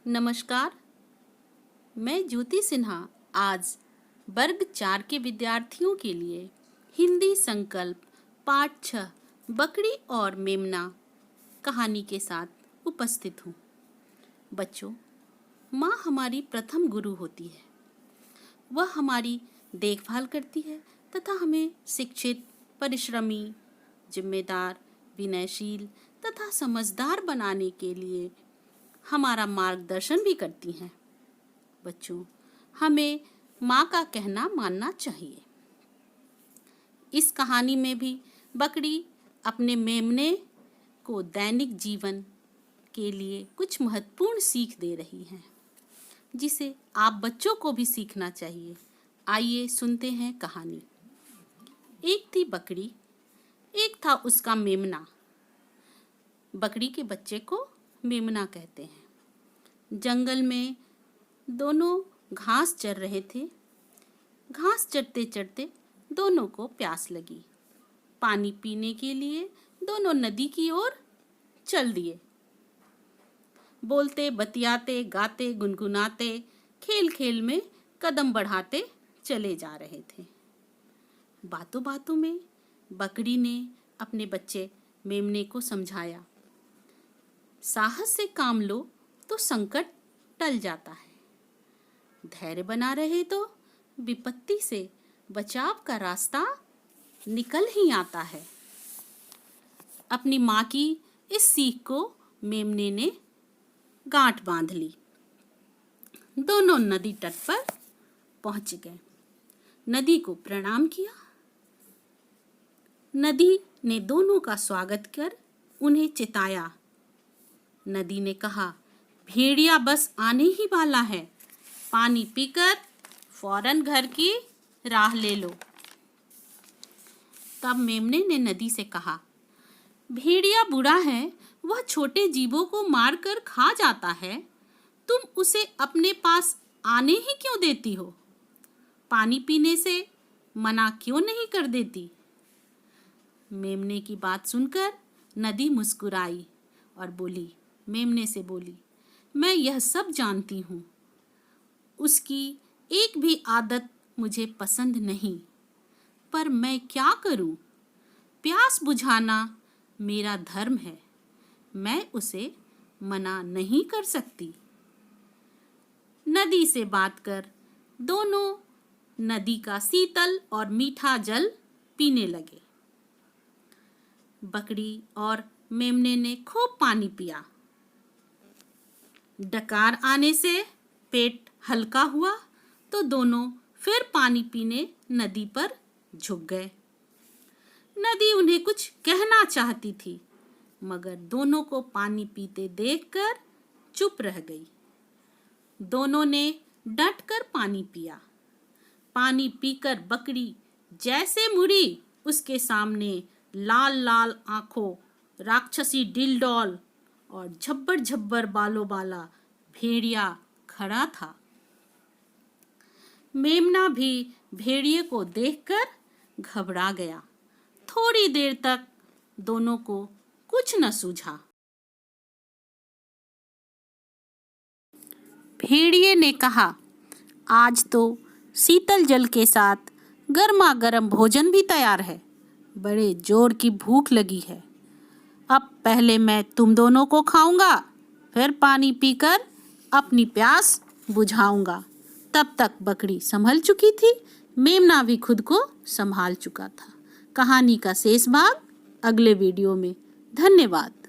नमस्कार, मैं ज्योति सिन्हा आज वर्ग 4 के विद्यार्थियों के लिए हिंदी संकल्प पाठ 6 बकरी और मेमना कहानी के साथ उपस्थित हूँ। बच्चों, माँ हमारी प्रथम गुरु होती है। वह हमारी देखभाल करती है तथा हमें शिक्षित, परिश्रमी, जिम्मेदार, विनयशील तथा समझदार बनाने के लिए हमारा मार्गदर्शन भी करती हैं। बच्चों, हमें माँ का कहना मानना चाहिए। इस कहानी में भी बकरी अपने मेमने को दैनिक जीवन के लिए कुछ महत्वपूर्ण सीख दे रही है, जिसे आप बच्चों को भी सीखना चाहिए। आइए सुनते हैं कहानी। एक थी बकरी, एक था उसका मेमना। बकरी के बच्चे को मेमना कहते हैं। जंगल में दोनों घास चर रहे थे। घास चरते चरते दोनों को प्यास लगी। पानी पीने के लिए दोनों नदी की ओर चल दिए। बोलते, बतियाते, गाते, गुनगुनाते, खेल खेल में कदम बढ़ाते चले जा रहे थे। बातों बातों में बकरी ने अपने बच्चे मेमने को समझाया, साहस से काम लो तो संकट टल जाता है। धैर्य बना रहे तो विपत्ति से बचाव का रास्ता निकल ही आता है। अपनी माँ की इस सीख को मेमने ने गांठ बांध ली। दोनों नदी तट पर पहुंच गए। नदी को प्रणाम किया। नदी ने दोनों का स्वागत कर उन्हें चिताया। नदी ने कहा, भेड़िया बस आने ही वाला है, पानी पीकर फौरन घर की राह ले लो। तब मेमने ने नदी से कहा, भेड़िया बुरा है, वह छोटे जीवों को मारकर खा जाता है, तुम उसे अपने पास आने ही क्यों देती हो? पानी पीने से मना क्यों नहीं कर देती? मेमने की बात सुनकर नदी मुस्कुराई और मेमने से बोली, मैं यह सब जानती हूँ। उसकी एक भी आदत मुझे पसंद नहीं, पर मैं क्या करूँ? प्यास बुझाना मेरा धर्म है, मैं उसे मना नहीं कर सकती। नदी से बात कर दोनों नदी का शीतल और मीठा जल पीने लगे। बकरी और मेमने ने खूब पानी पिया। डकार आने से पेट हल्का हुआ तो दोनों फिर पानी पीने नदी पर झुक गए। नदी उन्हें कुछ कहना चाहती थी, मगर दोनों को पानी पीते देखकर चुप रह गई। दोनों ने डट कर पानी पिया। पानी पीकर बकरी जैसे मुड़ी, उसके सामने लाल लाल आंखों, राक्षसी डिलडॉल और झब्बर झब्बर बालों वाला भेड़िया खड़ा था। मेमना भी भेड़िए को देखकर घबरा गया। थोड़ी देर तक दोनों को कुछ न सूझा। भेड़िए ने कहा, आज तो शीतल जल के साथ गर्मा गर्म भोजन भी तैयार है। बड़े जोर की भूख लगी है। अब पहले मैं तुम दोनों को खाऊंगा, फिर पानी पीकर अपनी प्यास बुझाऊंगा। तब तक बकरी संभल चुकी थी, मेमना भी खुद को संभाल चुका था। कहानी का शेष भाग अगले वीडियो में। धन्यवाद।